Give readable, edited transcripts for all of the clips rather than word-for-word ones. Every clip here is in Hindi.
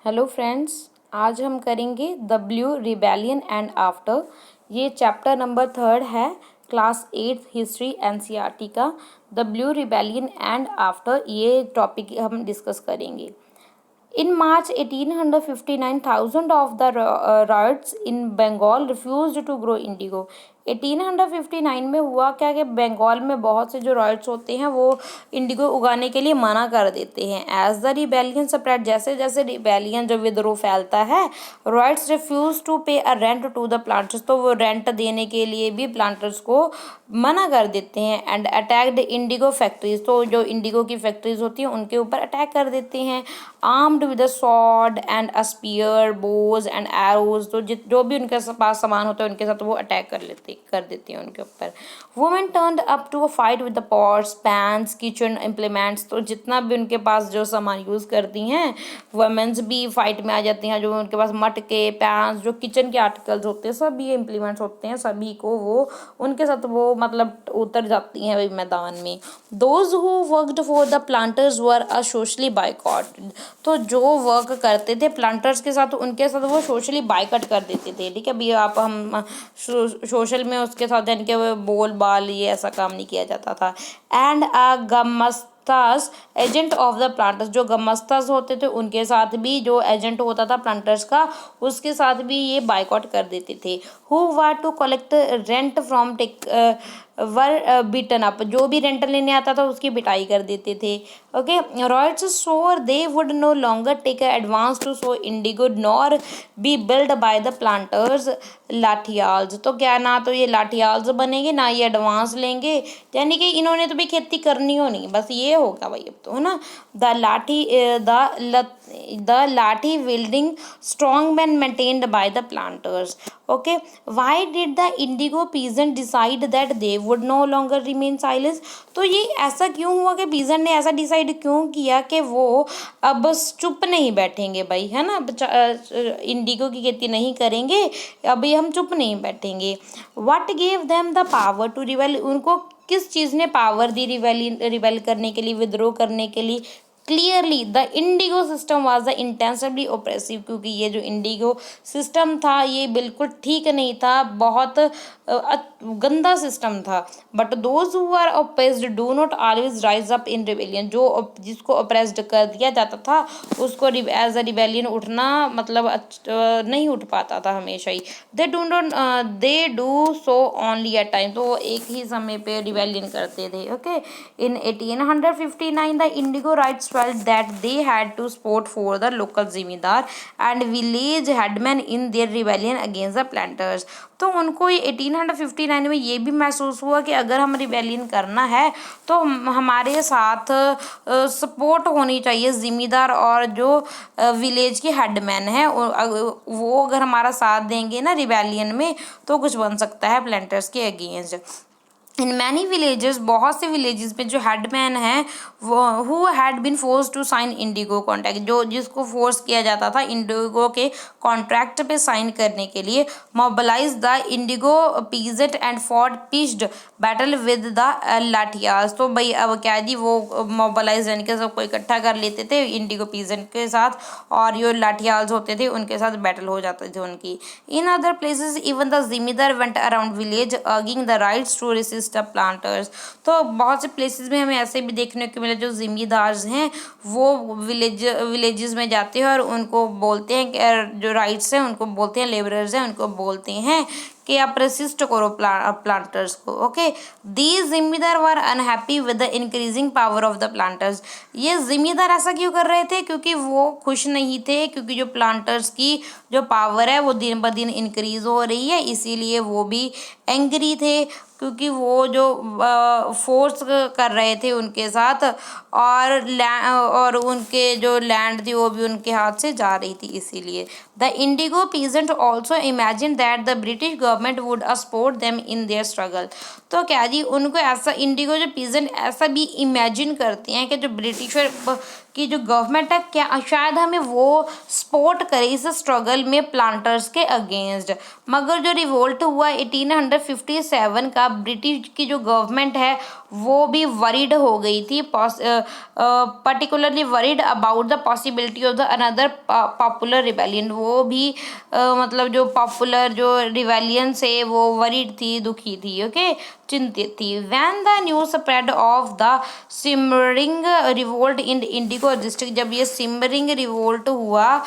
हेलो फ्रेंड्स, आज हम करेंगे the blue rebellion and after. ये चैप्टर नंबर 3 है, क्लास 8 हिस्ट्री एनसीईआरटी का। The blue rebellion and after ये टॉपिक हम डिस्कस करेंगे। In March 1859, thousands of the ryots in Bengal refused to grow indigo. 1859 में हुआ क्या कि बंगाल में बहुत से जो रॉयट्स होते हैं वो इंडिगो उगाने के लिए मना कर देते हैं। एज द रिबेलियन स्प्रेड, जैसे जैसे रिबेलियन जो विद्रोह फैलता है, riots refuse to pay a rent to the planters, तो वो रेंट देने के लिए भी प्लांटर्स को मना कर देते हैं। एंड अटैक्ड इंडिगो फैक्ट्रीज, तो जो इंडिगो की फैक्ट्रीज होती हैं उनके ऊपर अटैक कर देते हैं। Armed with a sword and a spear, Bhoj and arrows, तो जो भी उनके पास सामान होता है उनके साथ वो अटैक कर देती हैं उनके ऊपर। Women turned up to a fight with the pots, pans, kitchen implements, तो जितना भी उनके पास जो सामान यूज़ करती हैं वुमेन्स भी फाइट में आ जाती हैं। जो उनके पास मटके, पैन्स, जो किचन के आर्टिकल्स होते हैं, सभी ये इम्प्लीमेंट्स होते हैं, सभी को वो उनके साथ वो मतलब उतर जाती हैं मैदान में। Those who worked for the planters were a socially boycott, तो जो वर्क करते थे प्लांटर्स के साथ उनके साथ वो सोशली बाइकआउट कर देते थे। ठीक है, अभी आप हम सोशल में उसके साथ यानी कि बोल बाल ये ऐसा काम नहीं किया जाता था। And a gumashtas agent of the planters, जो गमस्तास होते थे उनके साथ भी जो एजेंट होता था प्लांटर्स का उसके साथ भी ये बाइकआउट कर देते थे। Who were to collect rent from take were beaten up, जो भी रेंट लेने आता था उसकी पिटाई कर देते थे। Okay, ryots swore they would no longer take advance to sow indigo nor be bullied by the planters lathiyals, तो क्या ना तो ये लाठियाल्स बनेंगे ना ये एडवांस लेंगे, यानी कि इन्होंने तो भी खेती करनी हो नहीं, बस ये होगा भाई अब तो, है ना। The lathi wielding strong man maintained by the planters. Okay, why did the indigo peasant decide that they would no longer remain silence, तो ये ऐसा क्यों हुआ कि पीजेंट ने ऐसा डिसाइड क्यों किया कि वो अब चुप नहीं बैठेंगे भाई, है ना। इंडिगो की खेती नहीं करेंगे, अभी हम चुप नहीं बैठेंगे। What gave them the power to rebel, उनको किस चीज़ ने पावर दी रिबेल करने के लिए, विद्रोह करने के लिए। Clearly the Indigo system was the intensively oppressive, क्योंकि ये जो इंडिगो सिस्टम था ये बिल्कुल ठीक नहीं था, बहुत गंदा सिस्टम था। But those who are oppressed do not always rise up in rebellion, जो जिसको ओप्रेस्ड कर दिया जाता था उसको एज अ रिबेलियन उठना मतलब नहीं उठ पाता था हमेशा ही। They do so only at time, तो वो एक ही समय पे रिबेलियन करते थे। Okay, in 1859 the indigo ryots felt that they had to support for the local zamindar and village headmen in their rebellion against the planters, तो उनको ये 1859 में ये भी महसूस हुआ कि अगर हम रिबेलियन करना है तो हमारे साथ सपोर्ट होनी चाहिए जिमीदार और जो विलेज के हेडमैन हैं वो अगर हमारा साथ देंगे ना रिबेलियन में तो कुछ बन सकता है प्लांटर्स के अगेंस्ट। इन मैनी विलेजेस, बहुत से विलेजेस पे जो हेडमैन हैं वो who had been forced to sign indigo contract, जो जिसको फोर्स किया जाता था इंडिगो के कॉन्ट्रैक्ट पे साइन करने के लिए, mobilise the indigo peasant and fought pitched battle with the lathiyas, तो भाई अब क्या जी वो मोबिलाइज यानी कि सबको इकट्ठा कर लेते थे इंडिगो पीजेंट के साथ और जो लाठियाल्स होते थे उनके साथ बैटल हो जाते थे उनकी। In other places even the zamindar went around village urging the ryots to resist the planters, तो बहुत से प्लेसेस में हमें ऐसे भी देखने को मिला जो जिमीदार हैं वो विलेजेस में जाते हैं और उनको बोलते हैं कि जो राइट्स हैं उनको बोलते हैं, लेबरर्स हैं उनको बोलते हैं कि आप रेसिस्ट करो प्लांटर्स को। Okay, these zamindar were unhappy with the increasing power of the planters, ये जिम्मेदार ऐसा क्यों कर रहे थे क्योंकि वो खुश नहीं थे, क्योंकि जो प्लांटर्स की जो पावर है वो दिन ब दिन इंक्रीज हो रही है, इसीलिए वो भी एंग्री थे, क्योंकि वो जो फोर्स कर रहे थे उनके साथ और उनके जो लैंड थी वो भी उनके हाथ से जा रही थी, इसीलिए। The indigo peasant also imagine that the British government would support them in their struggle, तो क्या जी उनको ऐसा इंडिगो जो पीजेंट ऐसा भी इमेजिन करते हैं कि जो ब्रिटिशर की जो गवर्नमेंट है क्या शायद हमें वो सपोर्ट करे इस स्ट्रगल में प्लांटर्स के अगेंस्ट। मगर जो रिवोल्ट हुआ 1857 का, ब्रिटिश की जो गवर्नमेंट है वो भी वरीड हो गई थी, particularly worried about the possibility of the another popular rebellion. वो भी मतलब जो पॉपुलर जो रिबेलियन से वो वरीड थी, दुखी थी, ओके, चिंतित थी। When the news spread of the simmering revolt in Indigo district, जब ये सिमरिंग रिवोल्ट हुआ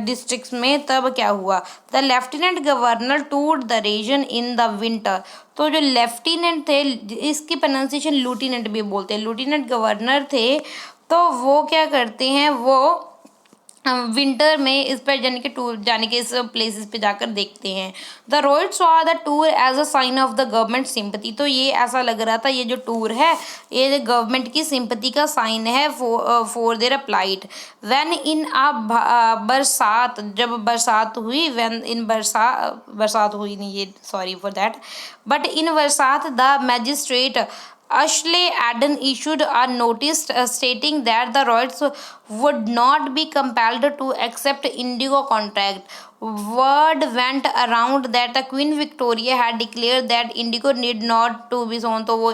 डिस्ट्रिक्ट में, तब क्या हुआ, the lieutenant governor toured the region in the winter. तो जो लेफ्टिनेंट थे, इसकी प्रोनाउंसिएशन लूटिनेंट भी बोलते हैं, लूटिनेंट गवर्नर थे, तो वो क्या करते हैं, वो विंटर में इस पर जाने के टूर, जाने के इस प्लेसेस पे जाकर देखते हैं। The royals saw the tour as a sign of the government sympathy. तो ये ऐसा लग रहा था, ये जो टूर है ये गवर्नमेंट की सिंपथी का साइन है for their applied. When in a Barasat, जब बरसात हुई, व्हेन इन बरसात हुई नहीं, ये sorry for that, but in Barasat the magistrate Ashley Adden issued a notice stating that the Royals would not be compelled to accept Indigo contract. Word went around that the Queen Victoria had declared that Indigo need not to be sown। तो वो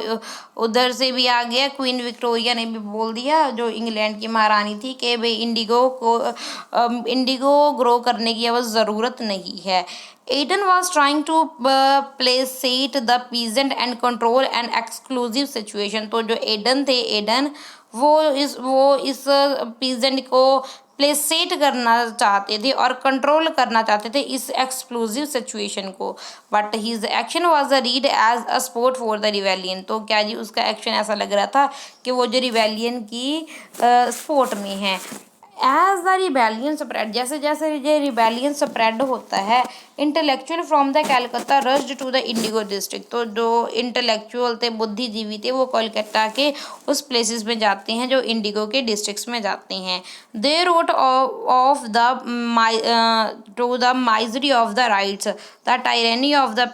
उधर से भी आ गया, क्वीन विक्टोरिया ने भी बोल दिया, जो इंग्लैंड की महारानी थी, कि भाई इंडिगो ग्रो करने की अब ज़रूरत नहीं है। Aden was trying to placate the peasant and control an exclusive situation। तो जो एडन थे, एडन वो इस पीजेंट को प्लेसेट करना चाहते थे और कंट्रोल करना चाहते थे इस एक्सक्लूसिव सिचुएशन को। But his action was read as a support for the rebellion. तो क्या जी, उसका एक्शन ऐसा लग रहा था कि वो जो रिवेलियन की सपोर्ट में है। एज द रिबेलियन स्प्रेड, जैसे जैसे ये रिबेलियन स्प्रेड होता है, intellectual from the Calcutta rushed to the indigo district. तो जो इंटेलेक्चुअल थे, बुद्धिजीवी थे, वो कोलकाता के उस प्लेसेस में जाते हैं जो इंडिगो के डिस्ट्रिक्ट्स में जाते हैं। They wrote of the two the misery of the rights, the टायरेनी of the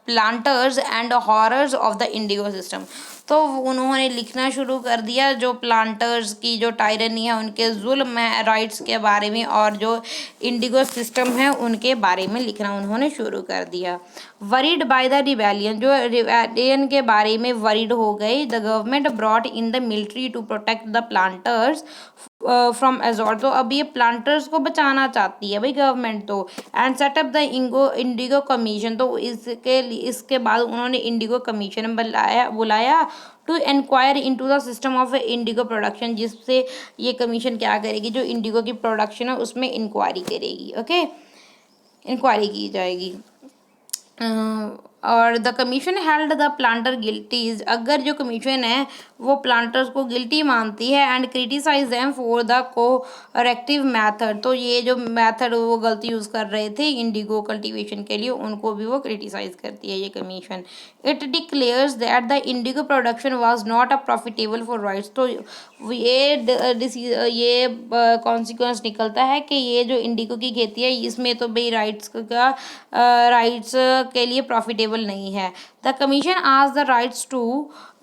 planters and horrors of the Indigo system. तो उन्होंने लिखना शुरू कर दिया जो प्लांटर्स की जो टायरनी है, उनके जुल्म है, राइट्स के बारे में, और जो इंडिगो सिस्टम है उनके बारे में लिखना उन्होंने शुरू कर दिया। वरीड बाय द रिबेलियन, जो रिबेलियन के बारे में वरीड हो गई। The government brought in the military to protect the planters from assault. तो अब ये प्लांटर्स को बचाना चाहती है भाई गवर्नमेंट तो। And set up the indigo commission. तो इसके बाद उन्होंने इंडिगो कमीशन बुलाया to inquire into the system of indigo production, जिससे ये कमीशन क्या करेगी, जो इंडिगो की प्रोडक्शन है उसमें इंक्वायरी करेगी, ओके, इंक्वायरी की जाएगी। और the commission held the planter guilties. अगर जो कमीशन है वो प्लांटर्स को गिल्टी मानती है, and criticise them for the corrective method. तो ये जो मैथड वो गलती यूज़ कर रहे थे इंडिगो कल्टीवेशन के लिए, उनको भी वो क्रिटिसाइज करती है ये commission. It declares that the Indigo production was not a profitable for rights. तो ये कॉन्सिक्वेंस निकलता है कि ये जो इंडिगो की खेती है इसमें तो भाई राइट्स के लिए प्रॉफिटेबल नहीं है। The commission asked the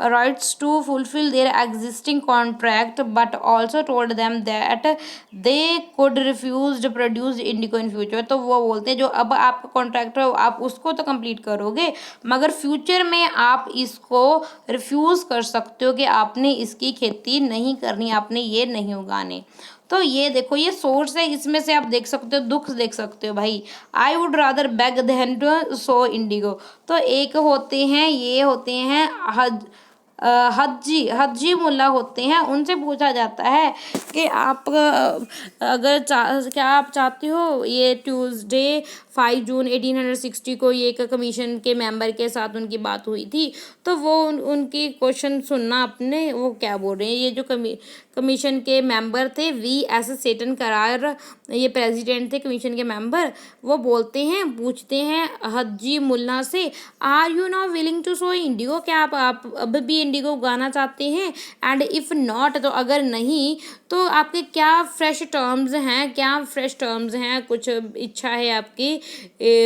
ryots to fulfil their existing contract, but also told them that they could refuse to produce indigo in future. तो वो बोलते हैं जो अब आपका कॉन्ट्रैक्ट है आप उसको तो कंप्लीट करोगे, मगर फ्यूचर में आप इसको रिफ्यूज़ कर सकते हो कि आपने इसकी खेती नहीं करनी, आपने ये नहीं उगाने। तो ये देखो, ये सोर्स है, इसमें से आप देख सकते हो, दुख देख सकते हो भाई। I would rather beg than to sow indigo. तो एक होते हैं, ये होते हैं हज्जी मुल्ला होते हैं, उनसे पूछा जाता है कि आप अगर क्या आप चाहते हो, ये ट्यूसडे 5 जून 1860 को ये एक कमीशन के मेंबर के साथ उनकी बात हुई थी, तो वो उनकी क्वेश्चन सुनना अपने, वो क्या बोल रहे हैं, ये जो कमीशन के मेंबर थे V.S. सेटन करार, ये प्रेसिडेंट थे कमीशन के मेंबर, वो बोलते हैं, पूछते हैं हज्जी मुल्ला से, are you not willing to sow indigo, क्या आप अब भी इंडिगो उगाना चाहते हैं, एंड इफ़ नॉट, तो अगर नहीं तो आपके क्या फ्रेश टर्म्स हैं, कुछ इच्छा है आपकी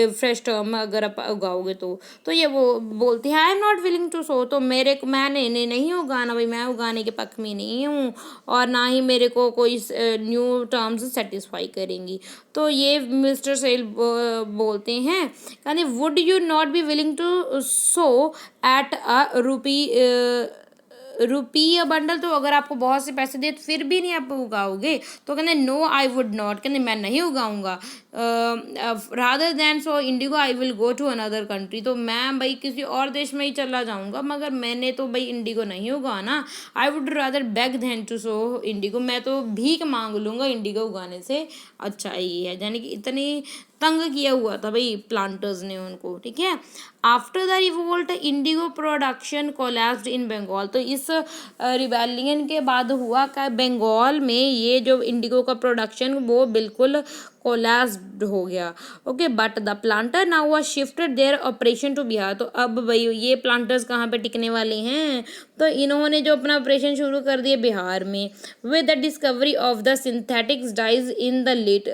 फ्रेश टर्म अगर आप उगाओगे तो ये वो बोलती है I am not willing to sow, तो मैंने नहीं उगाना भाई, मैं उगाने के पक्ष में नहीं हूँ और ना ही मेरे को कोई न्यू टर्म्स सेटिस्फाई करेंगी। तो ये मिस्टर सेल बोलते हैं कहते would you not be willing to sow at a rupee a bundle, तो अगर आपको बहुत से पैसे दे तो फिर भी नहीं आप उगाओगे, तो कहते नो आई वुड नॉट, कहते मैं नहीं उगाऊंगा। Rather than sow indigo I will go to another country, तो मैं भाई किसी और देश में ही चला जाऊंगा, मगर मैंने तो भाई इंडिगो नहीं उगाना। I would rather beg than to sow indigo, मैं तो भीख मांग लूंगा इंडिगो उगाने से अच्छा ही है। यानी कि इतनी तंग किया हुआ था भाई प्लांटर्स ने उनको, ठीक है। After the revolt indigo production collapsed in Bengal, तो इस रिबेलियन के बाद हुआ क्या, बंगाल में ये जो इंडिगो का प्रोडक्शन वो बिल्कुल कोलैप्स्ड हो गया। Okay, but the planter now was shifted their operation to Bihar, तो अब भाई ये प्लांटर्स कहाँ पे टिकने वाले हैं, तो इन्होंने जो अपना ऑपरेशन शुरू कर दिया बिहार में। With the discovery of the synthetics dyes in the late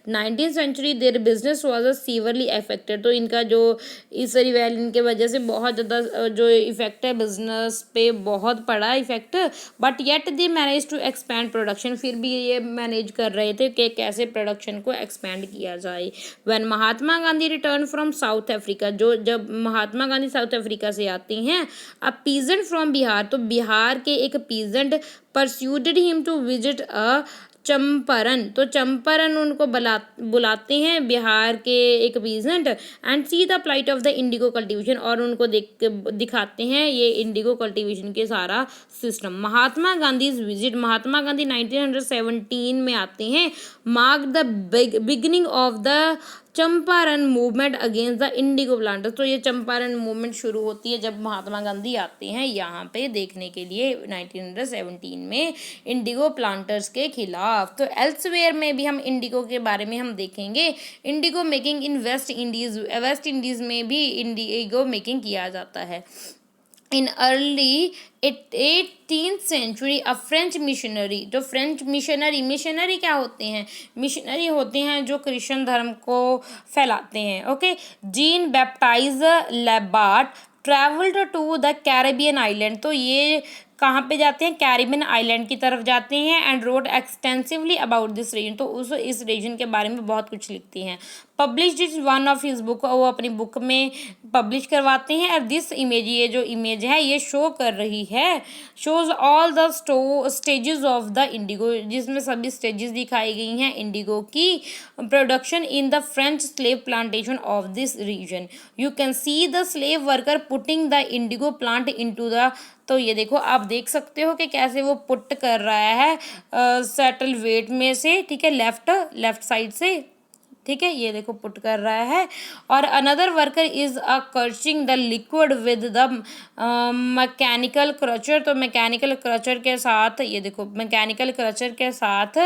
19th century their business was severely affected, तो इनका जो इस रिवेलियन के वजह से बहुत ज़्यादा जो इफेक्ट है बिजनेस पे बहुत पड़ा effect, but yet they manage to expand production, फिर भी ये मैनेज कर रहे थे कि कैसे प्रोडक्शन को एक्सपैंड किया जाए। When Mahatma Gandhi return from south Africa, जो जब महात्मा गांधी साउथ अफ्रीका से आते हैं, अ पीजेंट फ्रॉम बिहार, तो बिहार के एक peasant persuaded him to visit a Champaran, तो चंपारण उनको बुलाते हैं बिहार के एक peasant, and see the plight of the indigo cultivation, और उनको दिखाते हैं ये इंडिगो कल्टीवेशन के सारा सिस्टम। महात्मा गांधी विजिट, महात्मा गांधी 1917 में आते हैं, mark the beginning of the Champaran movement against the indigo planters, तो ये चंपारण मूवमेंट शुरू होती है जब महात्मा गांधी आते हैं यहाँ पे देखने के लिए 1917 में इंडिगो प्लांटर्स के खिलाफ। तो एल्सवेयर में भी हम इंडिगो के बारे में हम देखेंगे। Indigo making in West Indies में भी इंडिगो मेकिंग किया जाता है। In early 18th century a French missionary, जो फ्रेंच मिशनरी क्या होते हैं, मिशनरी होते हैं जो क्रिश्चियन धर्म को फैलाते हैं। Okay, Jean Baptiste Labat travelled to the Caribbean island, तो ये कहाँ पे जाते हैं, कैरिबियन आइलैंड की तरफ जाते हैं, and wrote extensively about this region, तो इस रीजन के बारे में बहुत कुछ लिखती हैं। Published is one of his book, वो अपनी बुक में पब्लिश करवाते हैं। और दिस इमेज, ये जो इमेज है ये शो कर रही है, shows all the stages of the indigo, जिसमें सभी स्टेजेस दिखाई गई हैं इंडिगो की production in the French slave plantation of this region. You can see the slave worker putting the indigo plant into the, तो ये देखो आप देख सकते हो कि कैसे वो पुट कर रहा है सेटल वेट में से, ठीक है, लेफ्ट साइड से, ठीक है, ये देखो पुट कर रहा है। और another worker is a churning the liquid with the mechanical churner, तो मैकेनिकल क्रचर के साथ, ये देखो मैकेनिकल क्रचर के साथ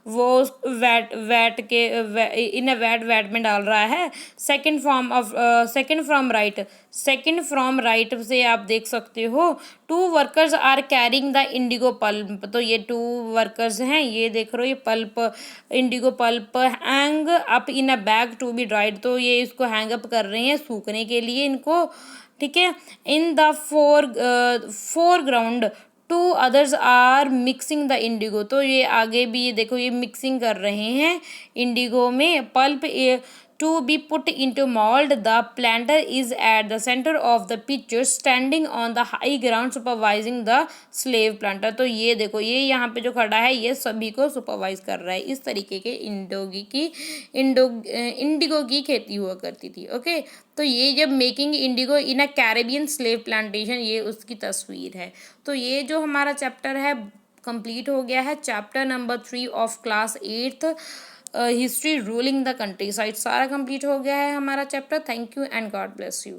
वो इन वेट में डाल रहा है। सेकंड फ्रॉम राइट से आप देख सकते हो, 2 workers are carrying the indigo pulp, तो ये 2 वर्कर्स हैं, ये देख रहे हो ये pulp, indigo pulp hang up in a bag to be dried, तो ये इसको हैंग अप कर रहे हैं सूखने के लिए इनको, ठीक है। In the foreground 2 others are mixing the indigo, तो ये आगे भी ये देखो ये मिक्सिंग कर रहे हैं इंडिगो में। Pulp to be put into mold, the planter is at the center of the picture standing on the high ground supervising the slave planter, तो ये देखो ये यहाँ पे जो खड़ा है ये सभी को सुपरवाइज कर रहा है। इस तरीके के इंडिगो की खेती हुआ करती थी। ओके, तो ये जब मेकिंग इंडिगो इन अ कैरेबियन स्लेव प्लांटेशन, ये उसकी तस्वीर है। तो ये जो हमारा चैप्टर है कंप्लीट हो गया है, chapter number 3 of class 8th history ruling the country side, सारा कंप्लीट हो गया है हमारा chapter. Thank you and God bless you.